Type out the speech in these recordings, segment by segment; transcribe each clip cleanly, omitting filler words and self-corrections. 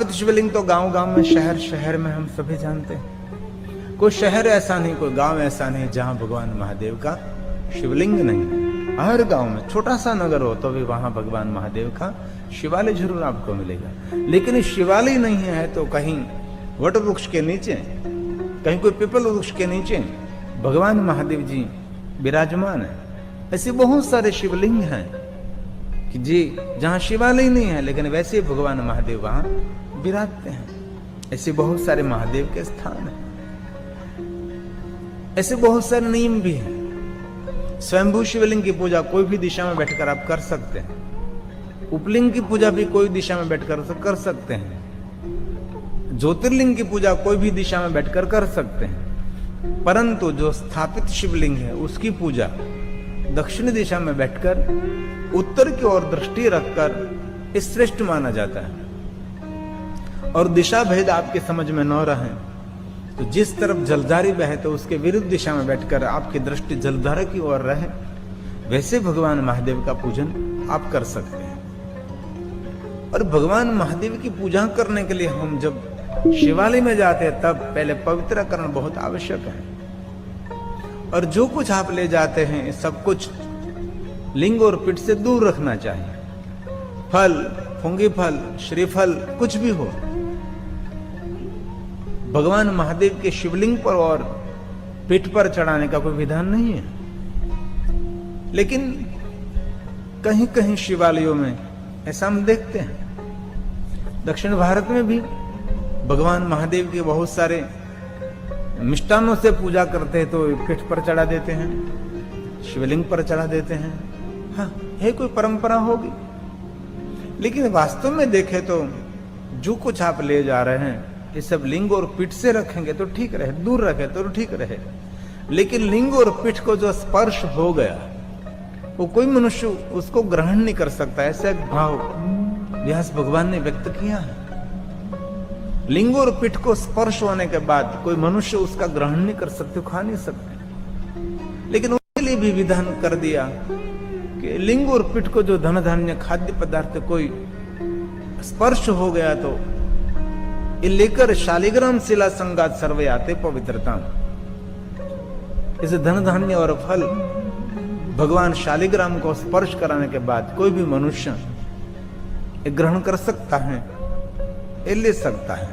स्थापित शिवलिंग तो गांव गांव में, शहर शहर में हम सभी जानते हैं। कोई शहर ऐसा नहीं, कोई गांव ऐसा नहीं जहां भगवान महादेव का शिवलिंग नहीं। हर गांव में, छोटा सा नगर हो तो भी वहां भगवान महादेव का शिवालय जरूर आपको मिलेगा। लेकिन शिवालय नहीं है तो कहीं वट वृक्ष के नीचे, कहीं कोई पीपल वृक्ष के नीचे भगवान महादेव जी विराजमान है। ऐसे बहुत सारे शिवलिंग हैं कि जी जहां शिवालय नहीं है लेकिन वैसे भगवान महादेव वहां विराजते हैं। ऐसे बहुत सारे महादेव के स्थान हैं। ऐसे बहुत सारे नियम भी हैं। स्वयंभू शिवलिंग की पूजा कोई भी दिशा में बैठकर आप कर सकते हैं। उपलिंग की पूजा भी कोई दिशा में बैठकर कर सकते हैं। ज्योतिर्लिंग की पूजा कोई भी दिशा में बैठकर कर सकते हैं। परंतु जो स्थापित शिवलिंग है उसकी पूजा दक्षिण दिशा में बैठकर उत्तर की ओर दृष्टि रखकर श्रेष्ठ माना जाता है। और दिशा भेद आपके समझ में न रहे तो जिस तरफ जलधारी बहे तो उसके विरुद्ध दिशा में बैठकर आपकी दृष्टि जलधारा की ओर रहे, वैसे भगवान महादेव का पूजन आप कर सकते हैं। और भगवान महादेव की पूजा करने के लिए हम जब शिवालय में जाते हैं तब पहले पवित्रकरण बहुत आवश्यक है। और जो कुछ आप ले जाते हैं सब कुछ लिंग और पीठ से दूर रखना चाहिए। फल, फुंगी फल, श्रीफल, कुछ भी हो, भगवान महादेव के शिवलिंग पर और पीठ पर चढ़ाने का कोई विधान नहीं है। लेकिन कहीं कहीं शिवालयों में ऐसा हम देखते हैं। दक्षिण भारत में भी भगवान महादेव के बहुत सारे मिष्टानों से पूजा करते हैं तो पीठ पर चढ़ा देते हैं, शिवलिंग पर चढ़ा देते हैं। हाँ, है कोई परंपरा होगी। लेकिन वास्तव में देखें तो जो कुछ आप ले जा रहे हैं ये सब लिंग और पीठ से रखेंगे तो ठीक रहे, दूर रखे तो ठीक रहे। लेकिन लिंग और पीठ को जो स्पर्श हो गया वो कोई मनुष्य उसको ग्रहण नहीं कर सकता। ऐसा एक भाव व्यास भगवान ने व्यक्त किया है। लिंग और पीठ को स्पर्श होने के बाद कोई मनुष्य उसका ग्रहण नहीं कर सकते, खा नहीं सकते। लेकिन उसके लिए भी विधान कर दिया कि लिंग और पीठ को जो धन धान्य खाद्य पदार्थ कोई स्पर्श हो गया तो ये लेकर शालिग्राम शिला संगात सर्वे आते पवित्रता। इसे धन धान्य और फल भगवान शालिग्राम को स्पर्श कराने के बाद कोई भी मनुष्य ग्रहण कर सकता है, ये ले सकता है।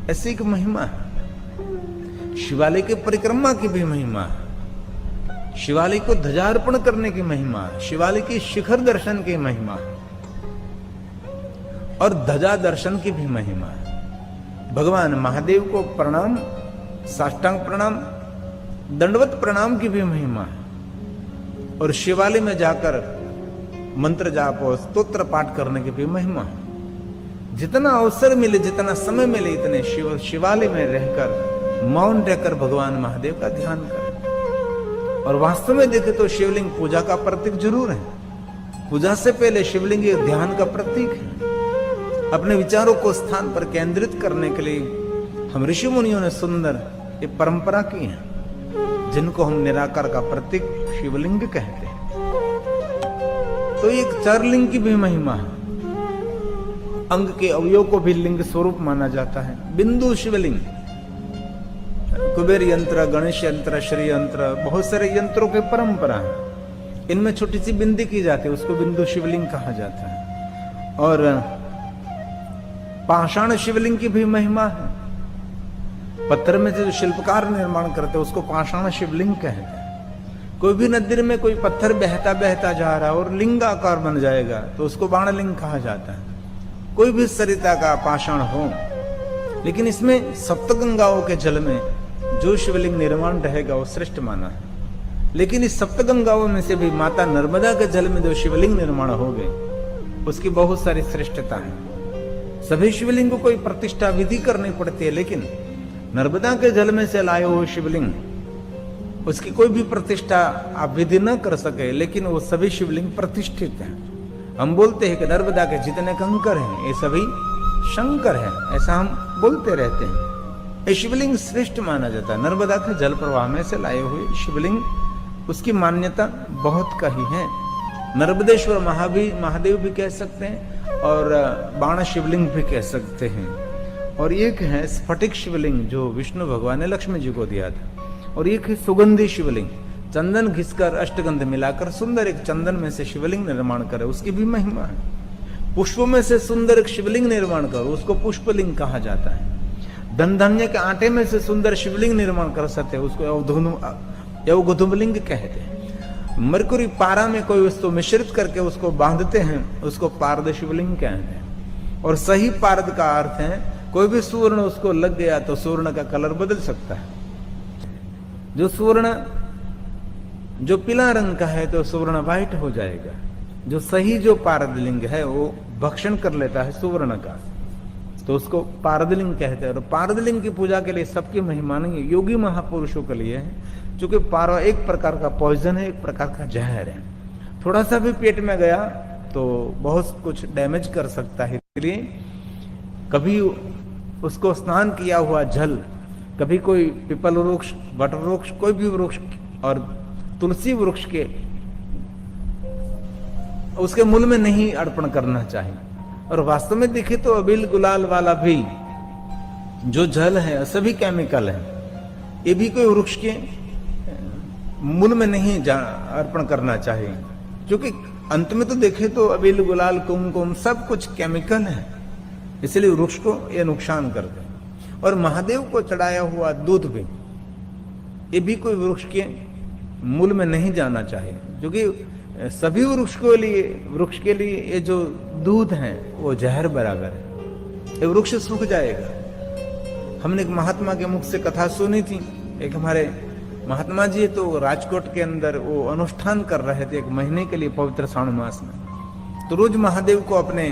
ऐसी एक महिमा है। शिवालय की परिक्रमा की भी महिमा है। शिवालय को ध्वजार्पण करने की महिमा है। शिवालय की शिखर दर्शन की महिमा है और ध्वजा दर्शन की भी महिमा है। भगवान महादेव को प्रणाम, साष्टांग प्रणाम, दंडवत प्रणाम की भी महिमा है। और शिवालय में जाकर मंत्र जाप और स्तोत्र पाठ करने की भी महिमा है। जितना अवसर मिले, जितना समय मिले, इतने शिवालय में रहकर, मौन रहकर भगवान महादेव का ध्यान करें। और वास्तव में देखें तो शिवलिंग पूजा का प्रतीक जरूर है। पूजा से पहले शिवलिंग एक ध्यान का प्रतीक है। अपने विचारों को स्थान पर केंद्रित करने के लिए हम ऋषि मुनियों ने सुंदर ये परंपरा की है, जिनको हम निराकार का प्रतीक शिवलिंग कहते हैं। तो एक चारलिंग की भी महिमा है। अंग के अवयव को भी लिंग स्वरूप माना जाता है। बिंदु शिवलिंग, कुबेर यंत्र, गणेश यंत्र, श्री यंत्र, बहुत सारे यंत्रों की परंपरा है। इनमें छोटी सी बिंदी की जाती है, उसको बिंदु शिवलिंग कहा जाता है। और पाषाण शिवलिंग की भी महिमा है। पत्थर में से जो शिल्पकार निर्माण करते हैं उसको पाषाण शिवलिंग कहते हैं। कोई भी नदी में कोई पत्थर बहता बहता जा रहा है और लिंगाकार बन जाएगा तो उसको बाणलिंग कहा जाता है। कोई भी सरिता का पाषाण हो, लेकिन इसमें सप्तगंगाओं के जल में जो शिवलिंग निर्माण रहेगा वो श्रेष्ठ माना है। लेकिन इस सप्तगंगाओं में से भी माता नर्मदा के जल में जो शिवलिंग निर्माण हो गए उसकी बहुत सारी श्रेष्ठता है। सभी शिवलिंग को कोई प्रतिष्ठा विधि करनी पड़ती है, लेकिन नर्मदा के जल में से लाए हुए शिवलिंग, उसकी कोई भी प्रतिष्ठा आप विधि न कर सके, लेकिन वो सभी शिवलिंग प्रतिष्ठित हैं। हम बोलते हैं कि नर्मदा के जितने कंकर हैं ये सभी शंकर हैं, ऐसा हम बोलते रहते हैं। ये शिवलिंग श्रेष्ठ माना जाता है। नर्मदा के जल प्रवाह में से लाए हुए शिवलिंग, उसकी मान्यता बहुत कही है। नर्मदेश्वर महादेव भी कह सकते हैं, और बाण शिवलिंग भी कह सकते हैं। और एक है स्फटिक शिवलिंग जो विष्णु भगवान ने लक्ष्मी जी को दिया था। और एक है सुगंधी शिवलिंग, चंदन घिसकर अष्टगंध मिलाकर सुंदर एक चंदन में से शिवलिंग निर्माण करे, उसकी भी महिमा है। पुष्पों में से सुंदर एक शिवलिंग निर्माण करो, उसको पुष्पलिंग कहा जाता है। धन धान्य के आटे में से सुंदर शिवलिंग निर्माण कर सकते हैं, उसको यवगुधुमलिंग कहते हैं। मरकुरी पारा में कोई वस्तु मिश्रित करके उसको बांधते हैं, उसको पारद शिवलिंग कहते हैं। और सही पारद का अर्थ है कोई भी सुवर्ण उसको लग गया तो सुवर्ण का कलर बदल सकता है। जो सुवर्ण जो पीला रंग का है तो सुवर्ण व्हाइट हो जाएगा। जो सही जो पारद लिंग है वो भक्षण कर लेता है सुवर्ण का, तो उसको पारदलिंग कहते हैं। और पारदलिंग की पूजा के लिए सबकी महिमा नहीं है, योगी महापुरुषों के लिए है, क्योंकि पारा एक प्रकार का पॉइजन है, एक प्रकार का जहर है। थोड़ा सा भी पेट में गया तो बहुत कुछ डैमेज कर सकता है। इसलिए कभी उसको स्नान किया हुआ जल, कभी कोई पीपल वृक्ष, वट वृक्ष, कोई भी वृक्ष और तुलसी वृक्ष के उसके मूल में नहीं अर्पण करना चाहिए। और वास्तव में देखे तो अबील गुलाल वाला भी जो जल है सभी केमिकल है, ये भी कोई वृक्ष के मूल में नहीं अर्पण करना चाहिए, क्योंकि अंत में तो देखे तो अबील गुलाल कुमकुम सब कुछ केमिकल है, इसलिए वृक्ष को ये नुकसान करते हैं। और महादेव को चढ़ाया हुआ दूध भी, ये भी कोई वृक्ष के मूल में नहीं जाना चाहिए, क्योंकि सभी वृक्ष के लिए ये जो दूध है वो जहर बराबर है, ये वृक्ष सूख जाएगा। हमने एक महात्मा के मुख से कथा सुनी थी। एक हमारे महात्मा जी तो राजकोट के अंदर वो अनुष्ठान कर रहे थे 1 महीने के लिए पवित्र श्रावण मास में। तो रोज महादेव को अपने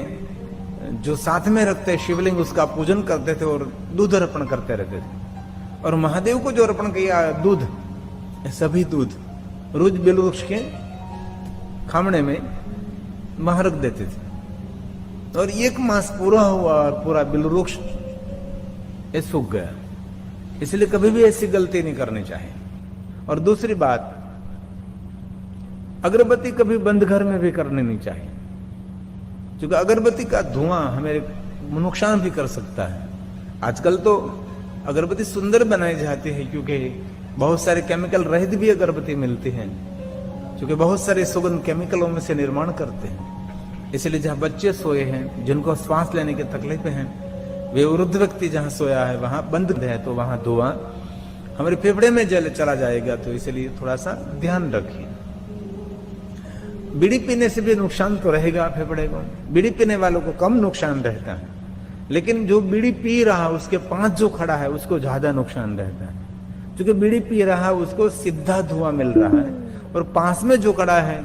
जो साथ में रखते शिवलिंग उसका पूजन करते थे और दूध अर्पण करते रहते थे। और महादेव को जो अर्पण किया दूध, सभी दूध रोज बेल वृक्ष के खामने में वहां रख देते थे। और 1 मास पूरा हुआ और पूरा बेल वृक्ष ये सूख गया। इसलिए कभी भी ऐसी गलती नहीं करनी चाहिए। और दूसरी बात, अगरबत्ती कभी बंद घर में भी करनी नहीं चाहिए, क्योंकि अगरबत्ती का धुआं हमें नुकसान भी कर सकता है। आजकल तो अगरबत्ती सुंदर बनाई जाती है, क्योंकि बहुत सारे केमिकल रहित भी अगरबत्ती मिलती है, क्योंकि बहुत सारे सुगंध केमिकलों में से निर्माण करते हैं। इसलिए जहां बच्चे सोए हैं, जिनको श्वास लेने की तकलीफें हैं, वे वृद्ध व्यक्ति जहां सोया है वहां बंद है, तो वहां धुआं हमारे फेफड़े में जल चला जाएगा। तो इसलिए थोड़ा सा ध्यान रखिए। बीड़ी पीने से भी नुकसान तो रहेगा फेफड़े को, बीड़ी पीने वालों को कम नुकसान रहता है, लेकिन जो बीड़ी पी रहा उसके पास जो खड़ा है उसको ज्यादा नुकसान रहता है, क्योंकि बीड़ी पी रहा उसको सीधा धुआं मिल रहा है, और पास में जो खड़ा है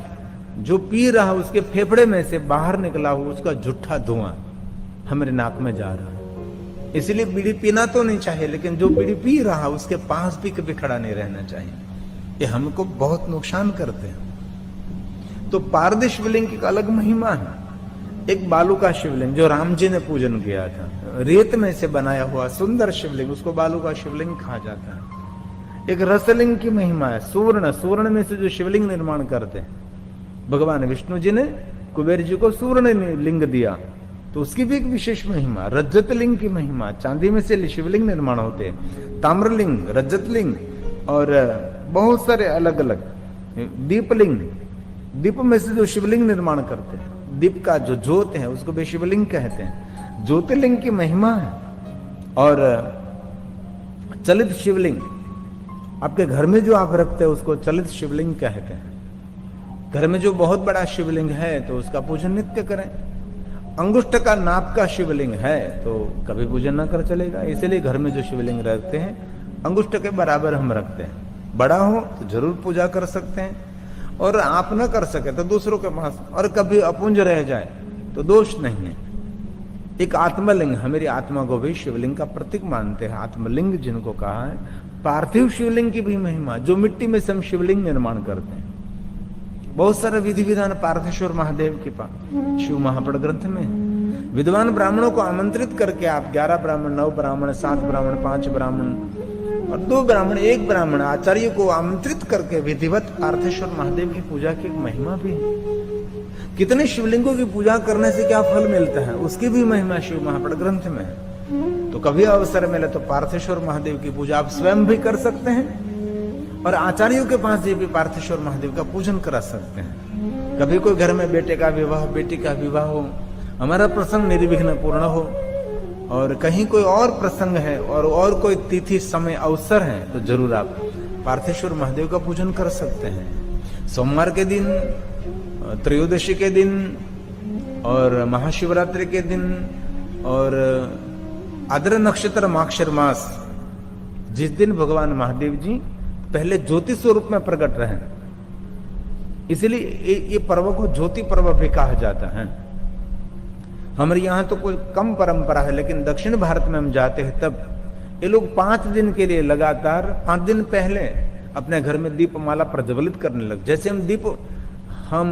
जो पी रहा उसके फेफड़े में से बाहर निकला हुआ उसका झूठा धुआं हमारे नाक में जा रहा है। इसलिए बीड़ी पीना तो नहीं चाहिए, लेकिन जो बीड़ी पी रहा उसके पास भी कभी खड़ा नहीं रहना चाहिए, ये हमको बहुत नुकसान करते हैं। तो पारद शिवलिंग की अलग महिमा है। एक बालू का शिवलिंग जो राम जी ने पूजन किया था, रेत में से बनाया हुआ सुंदर शिवलिंग, उसको बालू का शिवलिंग कहा जाता है। एक रसलिंग की महिमा है, सुवर्ण में से जो शिवलिंग निर्माण करते हैं, भगवान विष्णु जी ने कुबेर जी को सुवर्ण लिंग दिया, तो उसकी भी एक विशेष महिमा। रजत लिंग की महिमा, चांदी में से शिवलिंग निर्माण होते हैं, ताम्रलिंग, रजत लिंग और बहुत सारे अलग अलग। दीपलिंग, दीप में से जो शिवलिंग निर्माण करते हैं, दीप का जो ज्योत है उसको भी शिवलिंग कहते हैं। ज्योतिर्लिंग की महिमा है। और चलित शिवलिंग, आपके घर में जो आप रखते हैं उसको चलित शिवलिंग कहते हैं। घर में जो बहुत बड़ा शिवलिंग है तो उसका पूजन नित्य करें। अंगुष्ठ का नाप का शिवलिंग है तो कभी पूजन ना कर चलेगा। इसलिए घर में जो शिवलिंग रखते हैं अंगुष्ठ के बराबर हम रखते हैं। बड़ा हो तो जरूर पूजा कर सकते हैं, और आप ना कर सके तो दूसरों के पास, और कभी अपुंज रह जाए तो दोष नहीं है। एक आत्मलिंग, हमारी आत्मा को भी शिवलिंग का प्रतीक मानते हैं, आत्मलिंग जिनको कहा है। पार्थिव शिवलिंग की भी महिमा, जो मिट्टी में से हम शिवलिंग निर्माण करते हैं। बहुत सारा विधि विधान पार्थेश्वर महादेव के पास शिव महापड़ ग्रंथ में। विद्वान ब्राह्मणों को आमंत्रित करके आप 11 ब्राह्मण, 9 ब्राह्मण, 7 ब्राह्मण, 5 ब्राह्मण और 2 ब्राह्मण, 1 ब्राह्मण आचार्य को आमंत्रित करके विधिवत पार्थेश्वर महादेव की पूजा की एक महिमा भी है। कितने शिवलिंगों की पूजा करने से क्या फल मिलता है, उसकी भी महिमा शिव महापट ग्रंथ में है। तो कभी अवसर मिले तो पार्थेश्वर महादेव की पूजा आप स्वयं भी कर सकते हैं और आचार्यों के पास भी पार्थेश्वर महादेव का पूजन करा सकते हैं। कभी कोई घर में बेटे का विवाह, बेटी का विवाह हो, हमारा प्रसंग निर्विघ्न पूर्ण हो, और कहीं कोई और प्रसंग है और कोई तिथि समय अवसर है, तो जरूर आप पार्थेश्वर महादेव का पूजन कर सकते हैं। सोमवार के दिन, त्रयोदशी के दिन और महाशिवरात्रि के दिन और आद्र नक्षत्र माक्षर मास, जिस दिन भगवान महादेव जी पहले ज्योति स्वरूप में प्रकट रहे, इसलिए ये पर्व को ज्योति पर्व भी कहा जाता है। हमारे यहाँ तो कोई कम परंपरा है, लेकिन दक्षिण भारत में हम जाते हैं तब ये लोग 5 दिन के लिए लगातार 5 दिन पहले अपने घर में दीपमाला प्रज्वलित करने लगे। जैसे हम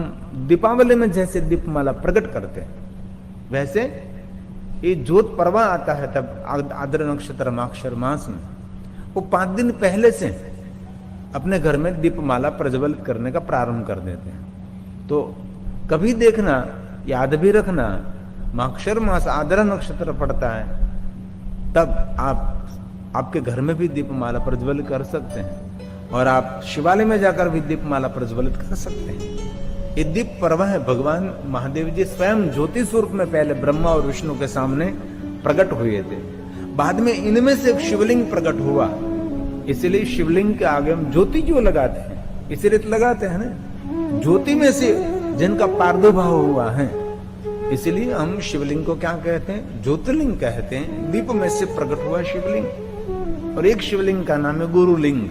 दीपावली में जैसे दीपमाला प्रकट करते हैं, वैसे ये ज्योत पर्व आता है तब आद्र नक्षत्र माक्षर मास में, वो 5 दिन पहले से अपने घर में दीपमाला प्रज्वलित करने का प्रारंभ कर देते हैं। तो कभी देखना, याद भी रखना, माक्षर मास आद्र नक्षत्र पड़ता है तब आपके घर में भी दीपमाला प्रज्वलित कर सकते हैं और आप शिवालय में जाकर भी दीपमाला प्रज्वलित कर सकते हैं। ये दीप पर्व है। भगवान महादेव जी स्वयं ज्योति स्वरूप में पहले ब्रह्मा और विष्णु के सामने प्रकट हुए थे, बाद में इनमें से एक शिवलिंग प्रकट हुआ, इसलिए शिवलिंग के आगे हम ज्योति क्यों लगाते हैं, इसलिए तो लगाते हैं ना, ज्योति में से जिनका प्रादुर्भाव हुआ है, इसलिए हम शिवलिंग को क्या कहते हैं, ज्योतिर्लिंग कहते हैं। दीप में से प्रकट हुआ शिवलिंग। और एक शिवलिंग का नाम है गुरुलिंग,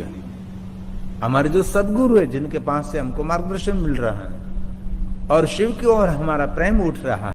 हमारे जो सदगुरु है जिनके पास से हमको मार्गदर्शन मिल रहा है और शिव की ओर हमारा प्रेम उठ रहा है।